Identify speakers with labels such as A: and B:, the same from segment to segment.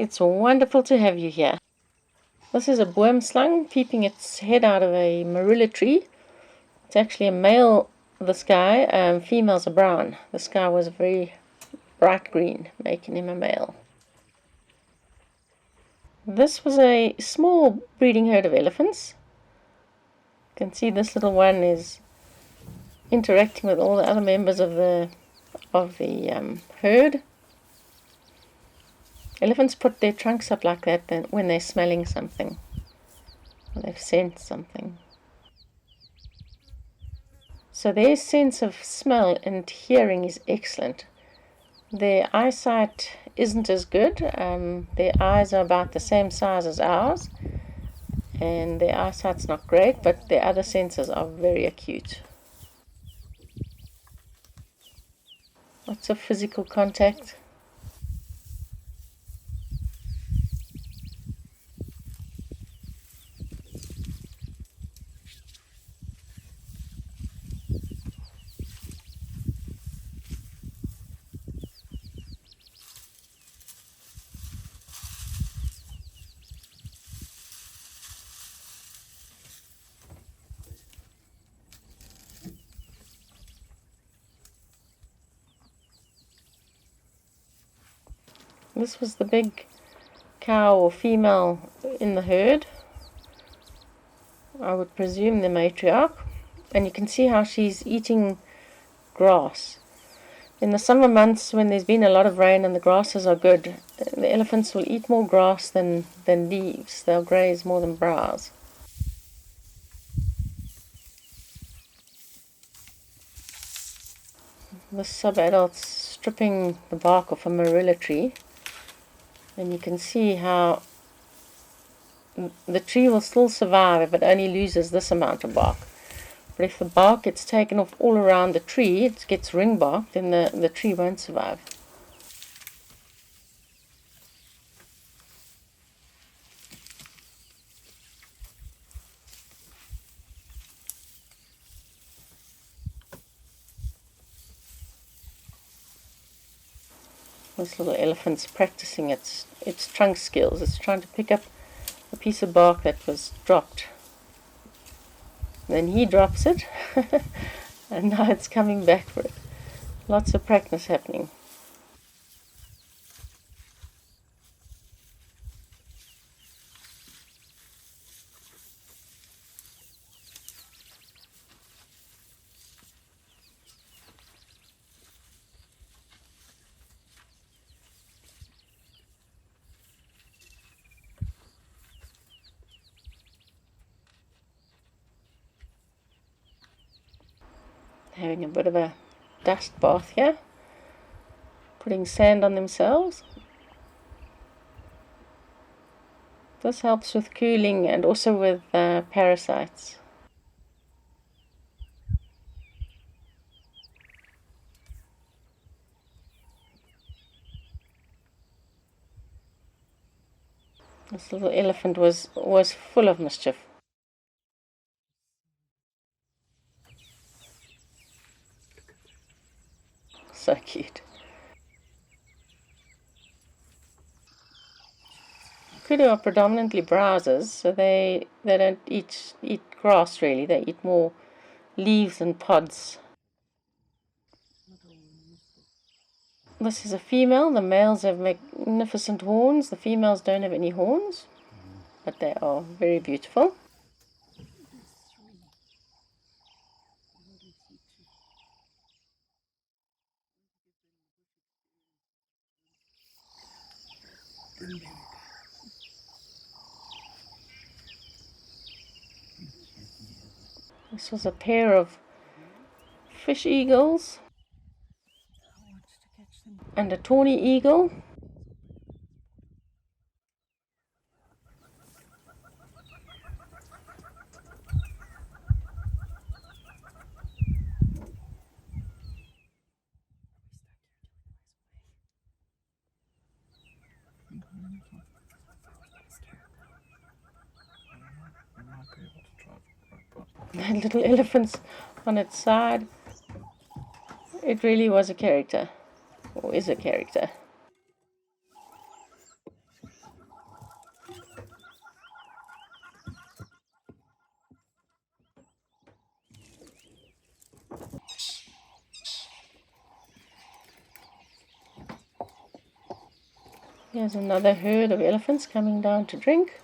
A: It's wonderful to have you here. This is a boomslang peeping its head out of a marula tree. It's actually a male, this guy. Females are brown. This guy was very bright green, making him a male. This was a small breeding herd of elephants. You can see this little one is interacting with all the other members of the herd. Elephants put their trunks up like that when they're smelling something, or they've sensed something. So their sense of smell and hearing is excellent. Their eyesight isn't as good. Their eyes are about the same size as ours, and their eyesight's not great, but their other senses are very acute. Lots of physical contact. This was the big cow or female in the herd. I would presume the matriarch. And you can see how she's eating grass. In the summer months, when there's been a lot of rain and the grasses are good, the elephants will eat more grass than leaves. They'll graze more than browse. The sub-adult's stripping the bark off a marula tree. And you can see how the tree will still survive if it only loses this amount of bark. But if the bark gets taken off all around the tree, it gets ring bark, then the tree won't survive. This little elephant's practicing its trunk skills. It's trying to pick up a piece of bark that was dropped. Then he drops it, and now it's coming back for it. Lots of practice happening. Having a bit of a dust bath here, putting sand on themselves. This helps with cooling and also with parasites. This little elephant was full of mischief. So cute. Kudu are predominantly browsers, so they don't eat grass really. They eat more leaves and pods. This is a female. The males have magnificent horns. The females don't have any horns, but they are very beautiful. This was a pair of fish eagles and a tawny eagle. That little elephant's on its side. It really was a character, or is a character. Here's another herd of elephants coming down to drink.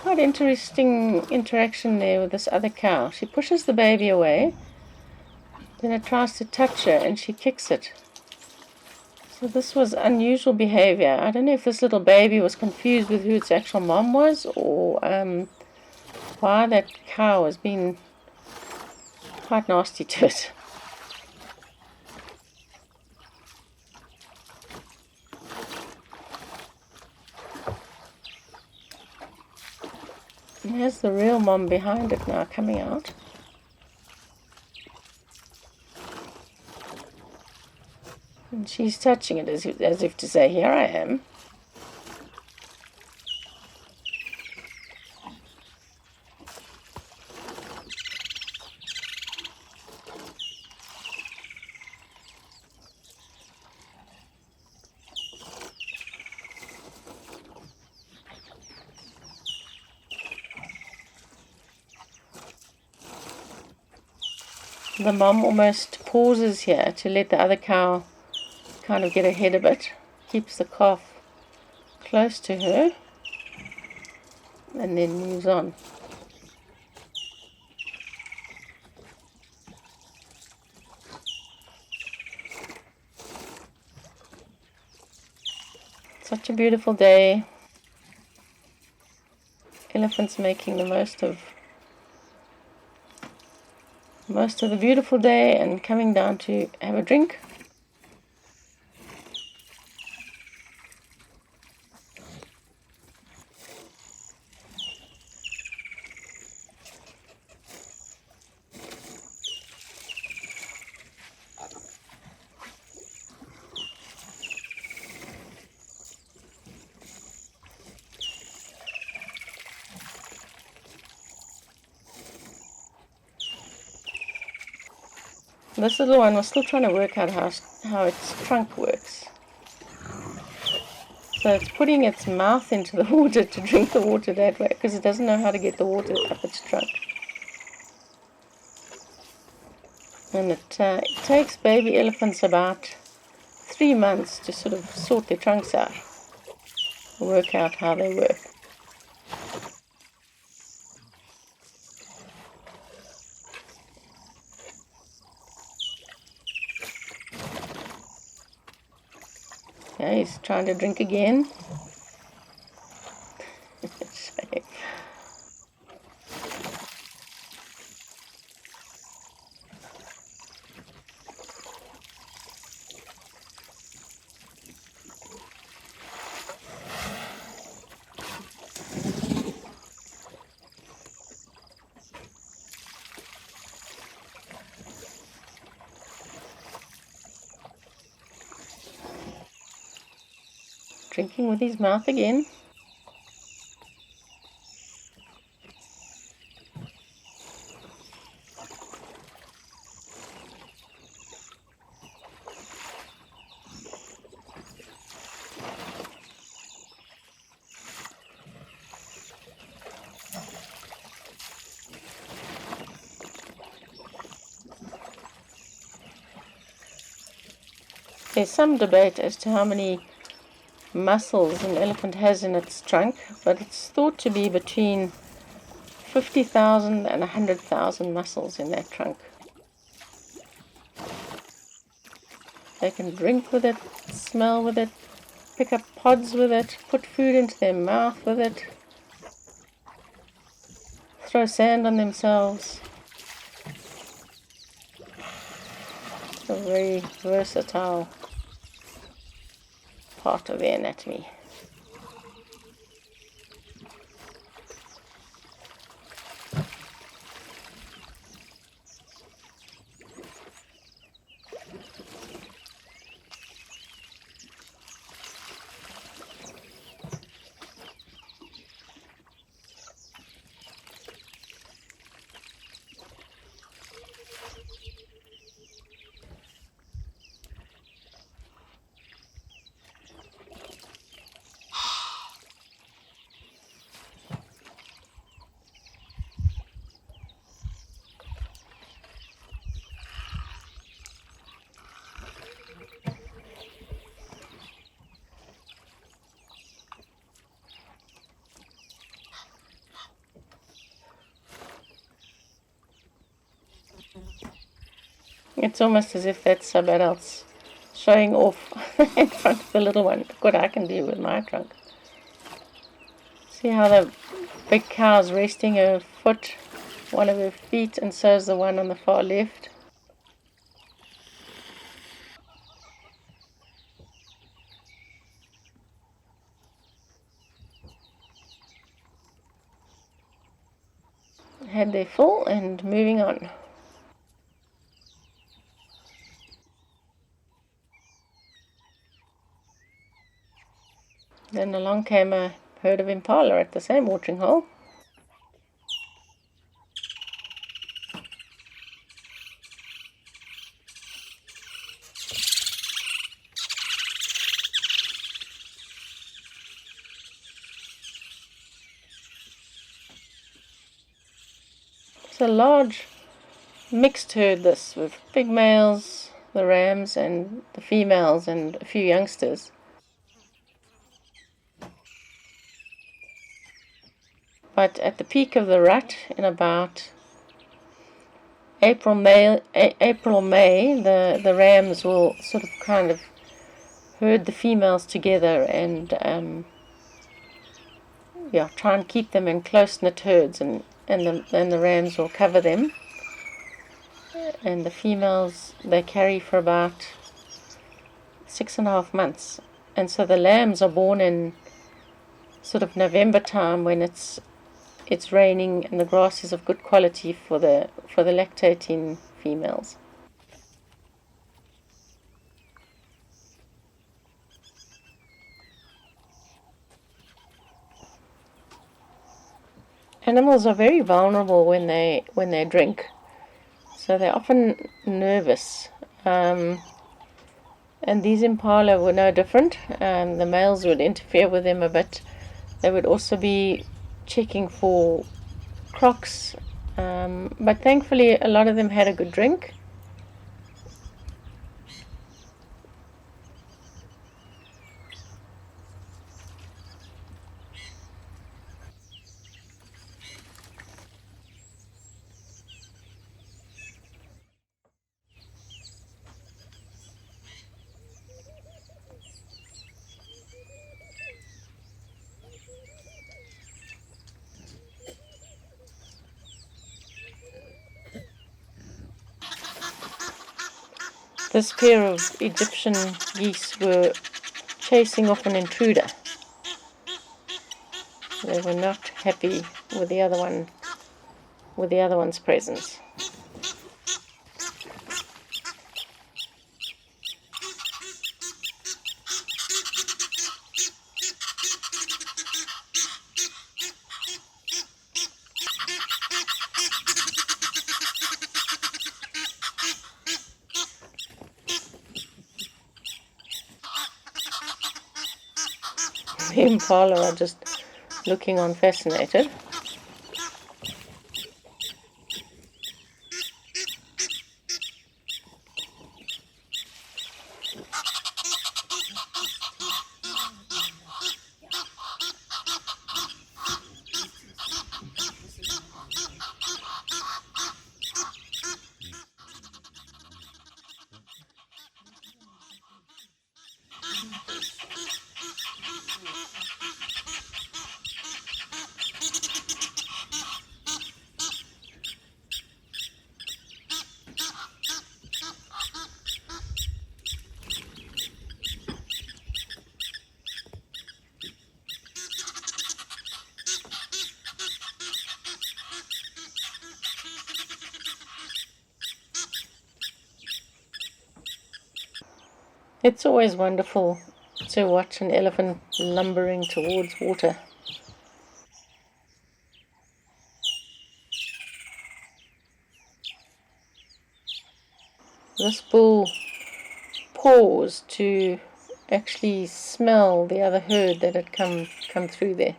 A: Quite interesting interaction there with this other cow. She pushes the baby away, then it tries to touch her and she kicks it. So this was unusual behavior. I don't know if this little baby was confused with who its actual mom was, or why that cow has been quite nasty to it. And here's the real mom behind it now coming out. And she's touching it as if to say, here I am. The mom almost pauses here to let the other cow kind of get ahead of it, keeps the calf close to her, and then moves on. Such a beautiful day. Elephants making the most of the beautiful day and coming down to have a drink. This little one was still trying to work out how its trunk works. So it's putting its mouth into the water to drink the water that way, because it doesn't know how to get the water up its trunk. And it takes baby elephants about 3 months to sort of sort their trunks out, work out how they work. Yeah, he's trying to drink again. Shame. Drinking with his mouth again. There's some debate as to how many muscles an elephant has in its trunk, but it's thought to be between 50,000 and 100,000 muscles in that trunk. They can drink with it, smell with it, pick up pods with it, put food into their mouth with it, throw sand on themselves. It's a very versatile part of their anatomy. It's almost as if that's somebody else showing off in front of the little one. Look what I can do with my trunk. See how the big cow's resting her foot, one of her feet, and so is the one on the far left. Had their full and moving on. Then along came a herd of impala at the same watering hole. It's a large mixed herd, this, with big males, the rams, and the females, and a few youngsters. But at the peak of the rut, in about April, May, the rams will sort of kind of herd the females together and try and keep them in close-knit herds, and the rams will cover them. And the females they carry for about 6.5 months, and so the lambs are born in sort of November time when it's raining and the grass is of good quality for the lactating females. Animals are very vulnerable when they drink, so they're often nervous. And these impala were no different. The males would interfere with them a bit. They would also be checking for crocs, but thankfully a lot of them had a good drink. This pair of Egyptian geese were chasing off an intruder. They were not happy with the other one's presence. The impala are just looking on fascinated. It's always wonderful to watch an elephant lumbering towards water. This bull paused to actually smell the other herd that had come through there.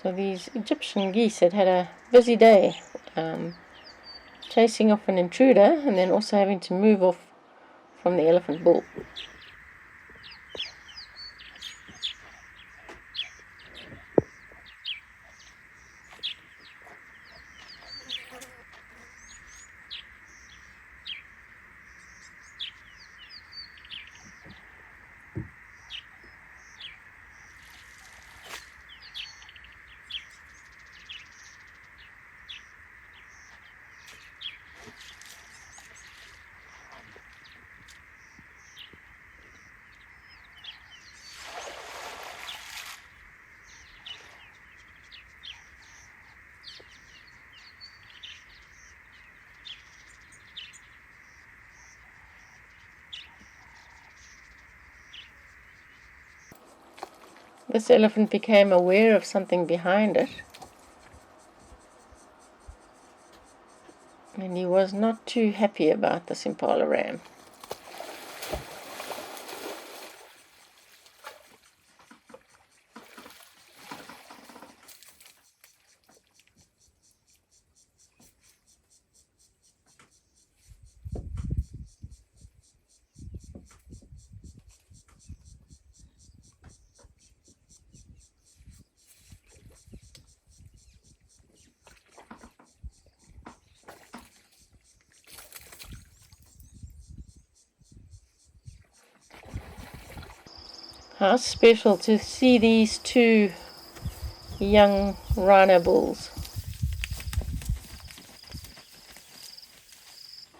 A: of these Egyptian geese that had a busy day, chasing off an intruder and then also having to move off from the elephant bull. This elephant became aware of something behind it, and he was not too happy about this impala ram. How special to see these two young rhino bulls.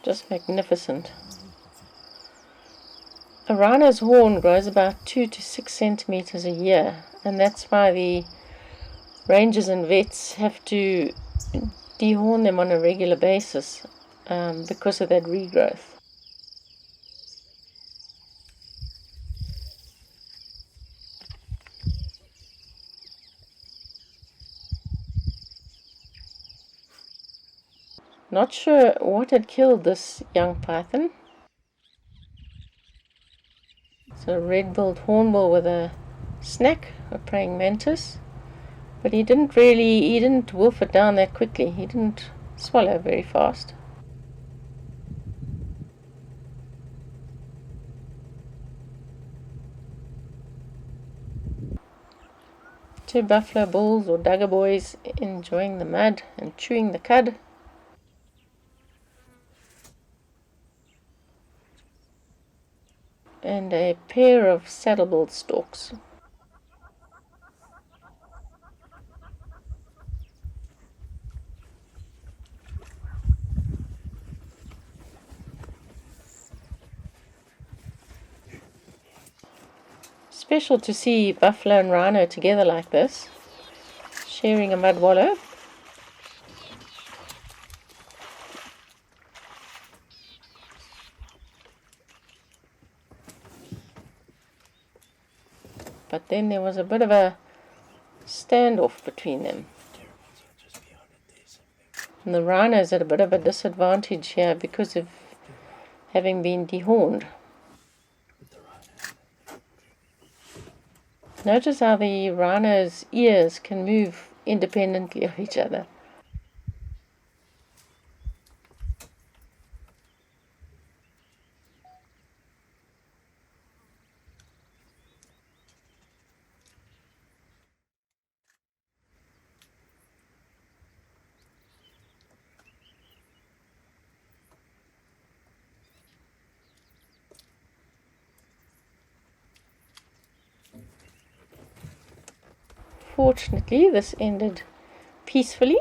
A: Just magnificent. A rhino's horn grows about 2 to 6 centimeters a year, and that's why the rangers and vets have to dehorn them on a regular basis, because of that regrowth. Not sure what had killed this young python. It's a red-billed hornbill with a snack, a praying mantis. But he didn't wolf it down that quickly. He didn't swallow very fast. Two buffalo bulls or dugger boys enjoying the mud and chewing the cud. And a pair of saddle-billed storks. Special to see buffalo and rhino together like this, sharing a mud wallow. But then there was a bit of a standoff between them. And the rhino's at a bit of a disadvantage here because of having been dehorned. Notice how the rhino's ears can move independently of each other. Fortunately, this ended peacefully.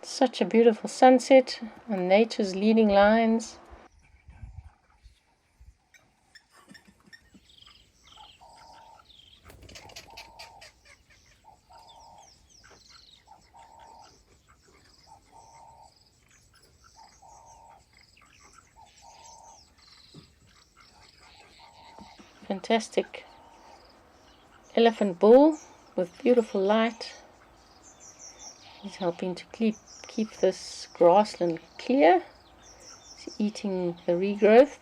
A: Such a beautiful sunset on nature's leading lines. fantastic elephant bull with beautiful light. He's helping to keep this grassland clear. He's eating the regrowth.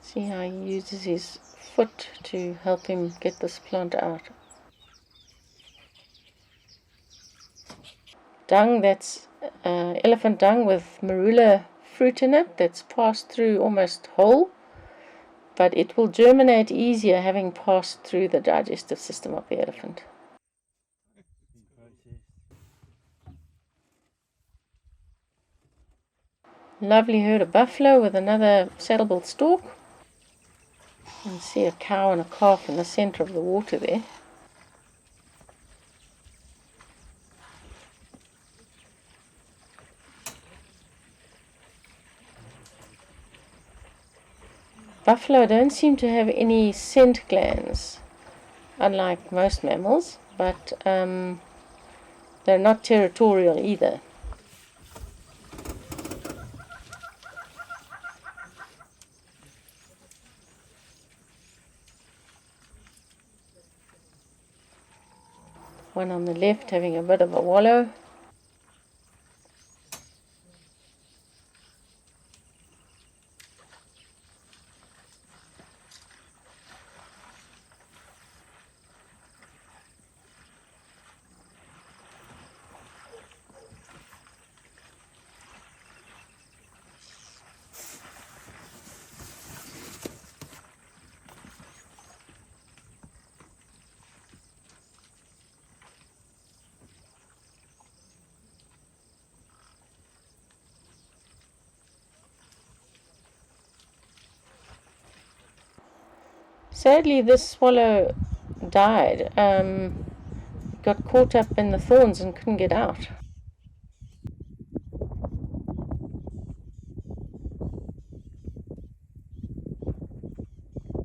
A: See how he uses his foot to help him get this plant out. Dung, that's elephant dung with marula fruit in it that's passed through almost whole, but it will germinate easier having passed through the digestive system of the elephant. Lovely herd of buffalo with another saddle-billed stork. You can see a cow and a calf in the center of the water there. Buffalo don't seem to have any scent glands, unlike most mammals, but they're not territorial either. One on the left having a bit of a wallow. Sadly, this swallow died. Got caught up in the thorns and couldn't get out.